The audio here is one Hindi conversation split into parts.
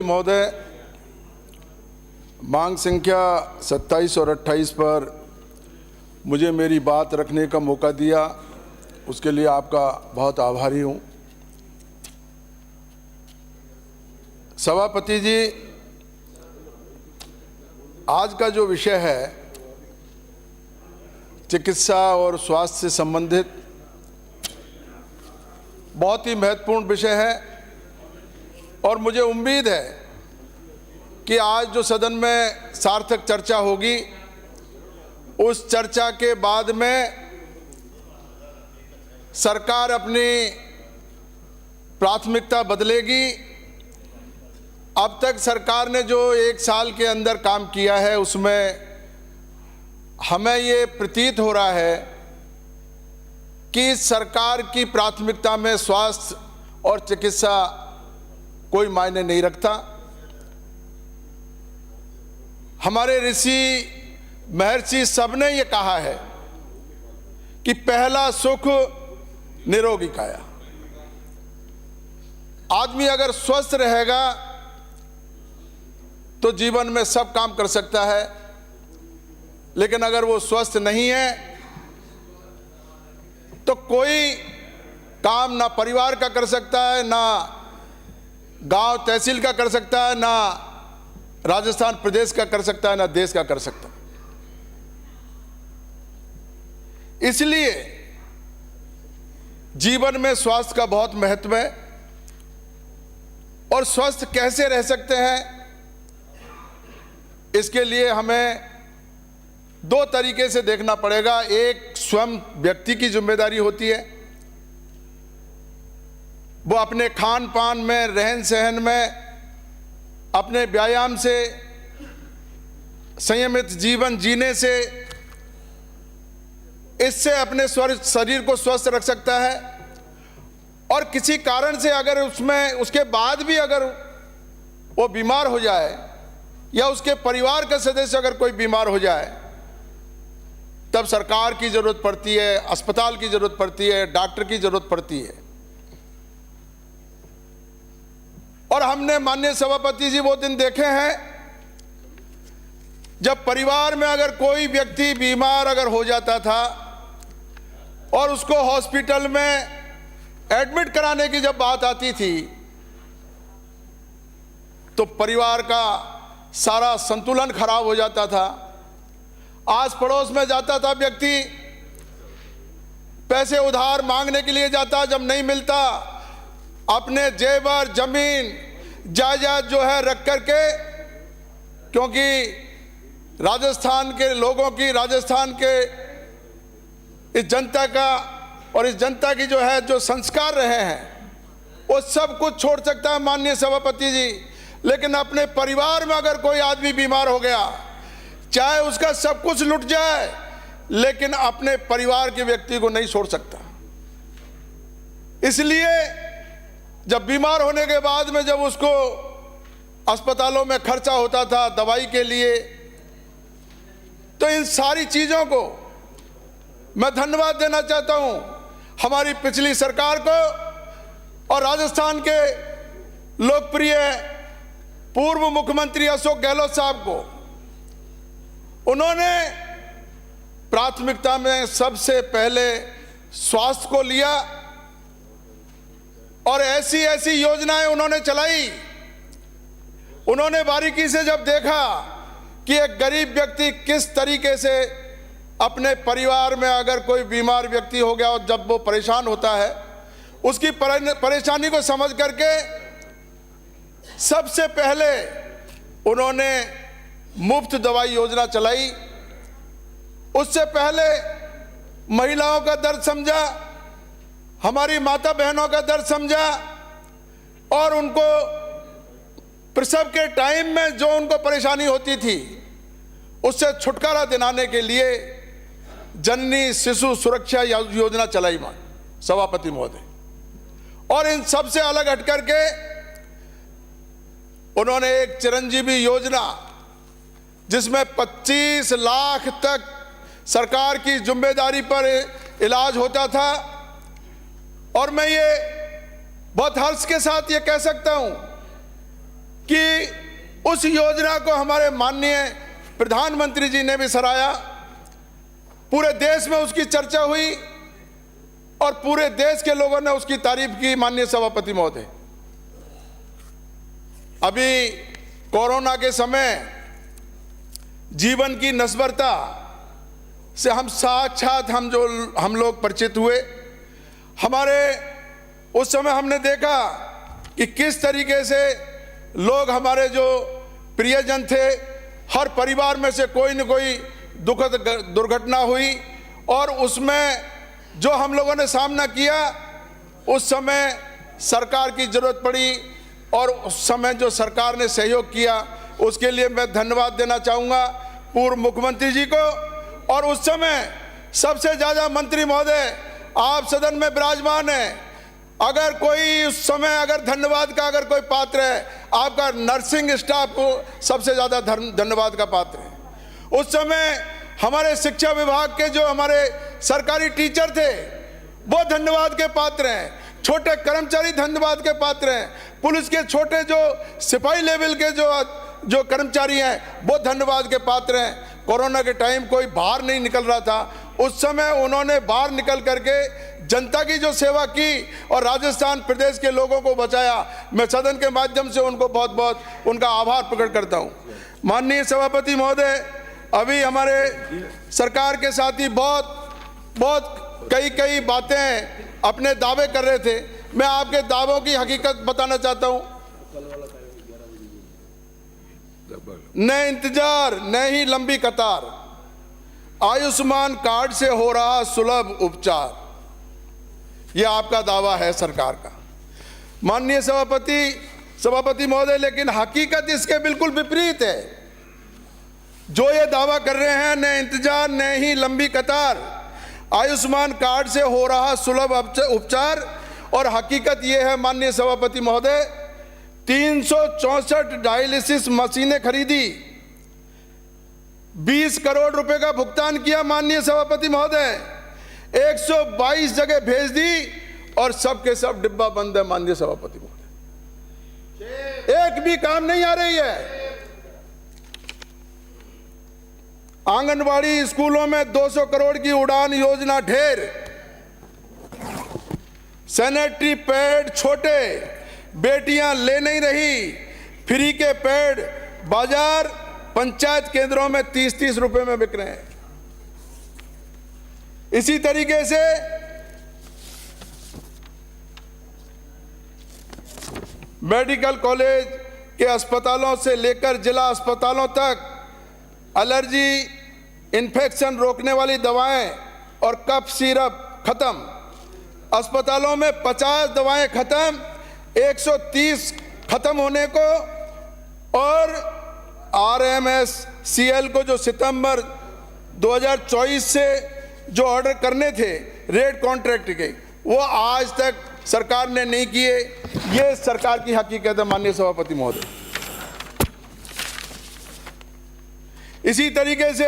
महोदय, मांग संख्या 27 और 28 पर मुझे मेरी बात रखने का मौका दिया, उसके लिए आपका बहुत आभारी हूं। सभापति जी, आज का जो विषय है चिकित्सा और स्वास्थ्य से संबंधित बहुत ही महत्वपूर्ण विषय है और मुझे उम्मीद है कि आज जो सदन में सार्थक चर्चा होगी, उस चर्चा के बाद में सरकार अपनी प्राथमिकता बदलेगी। अब तक सरकार ने जो 1 साल के अंदर काम किया है, उसमें हमें ये प्रतीत हो रहा है कि सरकार की प्राथमिकता में स्वास्थ्य और चिकित्सा कोई मायने नहीं रखता। हमारे ऋषि महर्षि सबने ये कहा है कि पहला सुख निरोगी काया। आदमी अगर स्वस्थ रहेगा तो जीवन में सब काम कर सकता है, लेकिन अगर वो स्वस्थ नहीं है तो कोई काम ना परिवार का कर सकता है, ना गांव तहसील का कर सकता है, ना राजस्थान प्रदेश का कर सकता है, ना देश का कर सकता है। इसलिए जीवन में स्वास्थ्य का बहुत महत्व है। और स्वस्थ कैसे रह सकते हैं, इसके लिए हमें 2 तरीके से देखना पड़ेगा। एक, स्वयं व्यक्ति की जिम्मेदारी होती है, वो अपने खान पान में, रहन सहन में, अपने व्यायाम से, संयमित जीवन जीने से, इससे अपने शरीर को स्वस्थ रख सकता है। और किसी कारण से अगर उसके बाद भी अगर वो बीमार हो जाए या उसके परिवार का सदस्य अगर कोई बीमार हो जाए, तब सरकार की जरूरत पड़ती है, अस्पताल की जरूरत पड़ती है, डॉक्टर की जरूरत पड़ती है। और हमने माननीय सभापति जी वो दिन देखे हैं जब परिवार में अगर कोई व्यक्ति बीमार अगर हो जाता था और उसको हॉस्पिटल में एडमिट कराने की जब बात आती थी, तो परिवार का सारा संतुलन खराब हो जाता था। आस पड़ोस में जाता था व्यक्ति, पैसे उधार मांगने के लिए जाता, जब नहीं मिलता अपने जेवर, जमीन, जायदाद जो है रख करके, क्योंकि राजस्थान के लोगों की, राजस्थान के इस जनता का और इस जनता की जो संस्कार रहे हैं, वो सब कुछ छोड़ सकता है माननीय सभापति जी, लेकिन अपने परिवार में अगर कोई आदमी बीमार हो गया, चाहे उसका सब कुछ लुट जाए, लेकिन अपने परिवार के व्यक्ति को नहीं छोड़ सकता। इसलिए जब बीमार होने के बाद में जब उसको अस्पतालों में खर्चा होता था दवाई के लिए, तो इन सारी चीजों को मैं धन्यवाद देना चाहता हूं हमारी पिछली सरकार को और राजस्थान के लोकप्रिय पूर्व मुख्यमंत्री अशोक गहलोत साहब को। उन्होंने प्राथमिकता में सबसे पहले स्वास्थ्य को लिया और ऐसी ऐसी योजनाएं उन्होंने चलाई। उन्होंने बारीकी से जब देखा कि एक गरीब व्यक्ति किस तरीके से अपने परिवार में अगर कोई बीमार व्यक्ति हो गया और जब वो परेशान होता है, उसकी परेशानी को समझ करके सबसे पहले उन्होंने मुफ्त दवाई योजना चलाई। उससे पहले महिलाओं का दर्द समझा, हमारी माता बहनों का दर्द समझा और उनको प्रसव के टाइम में जो उनको परेशानी होती थी, उससे छुटकारा दिलाने के लिए जननी शिशु सुरक्षा योजना चलाई सभापति महोदय। और इन सबसे अलग हटकर के उन्होंने एक चिरंजीवी योजना, जिसमें 25 लाख तक सरकार की जिम्मेदारी पर इलाज होता था। और मैं ये बहुत हर्ष के साथ ये कह सकता हूं कि उस योजना को हमारे माननीय प्रधानमंत्री जी ने भी सराहा, पूरे देश में उसकी चर्चा हुई और पूरे देश के लोगों ने उसकी तारीफ की। माननीय सभापति महोदय, अभी कोरोना के समय जीवन की नस्बरता से हम लोग परिचित हुए। हमारे उस समय हमने देखा कि किस तरीके से लोग, हमारे जो प्रियजन थे, हर परिवार में से कोई न कोई दुखद दुर्घटना हुई और उसमें जो हम लोगों ने सामना किया, उस समय सरकार की जरूरत पड़ी और उस समय जो सरकार ने सहयोग किया उसके लिए मैं धन्यवाद देना चाहूँगा पूर्व मुख्यमंत्री जी को। और उस समय सबसे ज़्यादा मंत्री महोदय आप सदन में विराजमान हैं, अगर कोई उस समय अगर धन्यवाद का अगर कोई पात्र है, आपका नर्सिंग स्टाफ सबसे ज़्यादा धन्यवाद का पात्र है। उस समय हमारे शिक्षा विभाग के जो हमारे सरकारी टीचर थे वो धन्यवाद के पात्र हैं, छोटे कर्मचारी धन्यवाद के पात्र हैं, पुलिस के छोटे जो सिपाही लेवल के जो कर्मचारी हैं वो धन्यवाद के पात्र हैं। कोरोना के टाइम कोई बाहर नहीं निकल रहा था, उस समय उन्होंने बाहर निकल करके जनता की जो सेवा की और राजस्थान प्रदेश के लोगों को बचाया। मैं सदन के माध्यम से उनको बहुत बहुत उनका आभार प्रकट करता हूं। माननीय सभापति महोदय, अभी हमारे सरकार के साथी बहुत कई बातें अपने दावे कर रहे थे। मैं आपके दावों की हकीकत बताना चाहता हूं। न इंतजार न ही लंबी कतार, आयुष्मान कार्ड से हो रहा सुलभ उपचार, यह आपका दावा है सरकार का माननीय सभापति महोदय, लेकिन हकीकत इसके बिल्कुल विपरीत है। जो ये दावा कर रहे हैं न इंतजार न ही लंबी कतार, आयुष्मान कार्ड से हो रहा सुलभ उपचार, और हकीकत ये है माननीय सभापति महोदय, 364 डायलिसिस मशीनें खरीदी, 20 करोड़ रुपए का भुगतान किया माननीय सभापति महोदय, 122 जगह भेज दी और सब के सब डिब्बा बंद है माननीय सभापति महोदय, एक भी काम नहीं आ रही है। आंगनवाड़ी स्कूलों में 200 करोड़ की उड़ान योजना ढेर, सैनिटरी पैड छोटे, बेटियां ले नहीं रही, फ्री के पैड बाजार पंचायत केंद्रों में 30-30 रुपए में बिक रहे हैं। इसी तरीके से मेडिकल कॉलेज के अस्पतालों से लेकर जिला अस्पतालों तक एलर्जी इन्फेक्शन रोकने वाली दवाएं और कफ सिरप खत्म, अस्पतालों में 50 दवाएं खत्म, 130 खत्म होने को, और RMSCL को जो सितंबर 2024 से जो ऑर्डर करने थे रेड कॉन्ट्रैक्ट के, वो आज तक सरकार ने नहीं किए। ये सरकार की हकीकत है माननीय सभापति महोदय। इसी तरीके से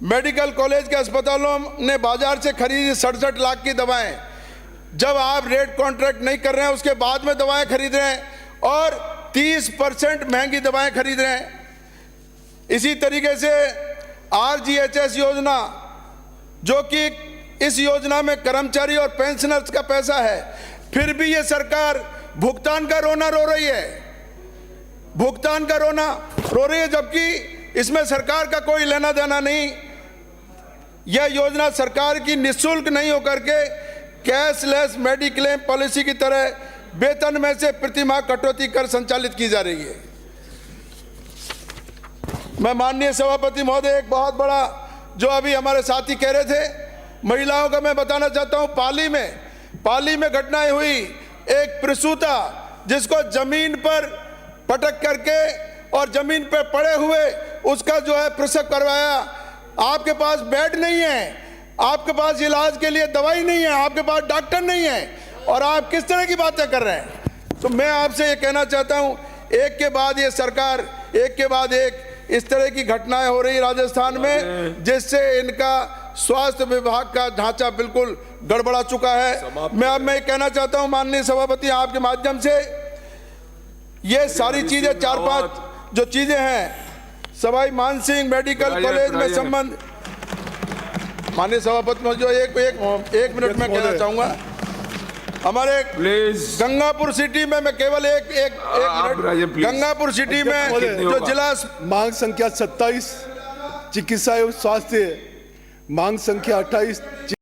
मेडिकल कॉलेज के अस्पतालों ने बाजार से खरीदी 67 लाख की दवाएं। जब आप रेड कॉन्ट्रैक्ट नहीं कर रहे हैं उसके बाद में दवाएं खरीद रहे हैं और 30% महंगी दवाएं खरीद रहे हैं। इसी तरीके से RGHS योजना, जो कि इस योजना में कर्मचारी और पेंशनर्स का पैसा है, फिर भी ये सरकार भुगतान का रोना रो रही है, भुगतान का रोना रो रही है, जबकि इसमें सरकार का कोई लेना देना नहीं। यह योजना सरकार की निःशुल्क नहीं होकर के कैशलेस मेडिक्लेम पॉलिसी की तरह वेतन में से प्रतिमाह कटौती कर संचालित की जा रही है। मैं माननीय सभापति महोदय, एक बहुत बड़ा जो अभी हमारे साथी कह रहे थे, महिलाओं का मैं बताना चाहता हूं। पाली में घटनाएं हुई, एक प्रसूता जिसको जमीन पर पटक करके और जमीन पर पड़े हुए उसका जो है प्रसव करवाया। आपके पास बेड नहीं है, आपके पास इलाज के लिए दवाई नहीं है, आपके पास डॉक्टर नहीं है, और आप किस तरह की बातें कर रहे हैं। तो मैं आपसे ये कहना चाहता हूं, एक के बाद ये सरकार एक के बाद एक इस तरह की घटनाएं हो रही राजस्थान में, जिससे इनका स्वास्थ्य विभाग का ढांचा बिल्कुल गड़बड़ा चुका है। मैं कहना चाहता हूं माननीय सभापति, आपके माध्यम से ये सारी चीजें 4-5 जो चीजें हैं, सवाई मानसिंह मेडिकल कॉलेज में संबंध। माननीय सभापति महोदय, जो एक मिनट में कहना चाहूंगा, हमारे गंगापुर सिटी में मैं केवल एक मिनट, गंगापुर सिटी में जो जिला मांग संख्या 27 चिकित्सा एवं स्वास्थ्य, मांग संख्या 28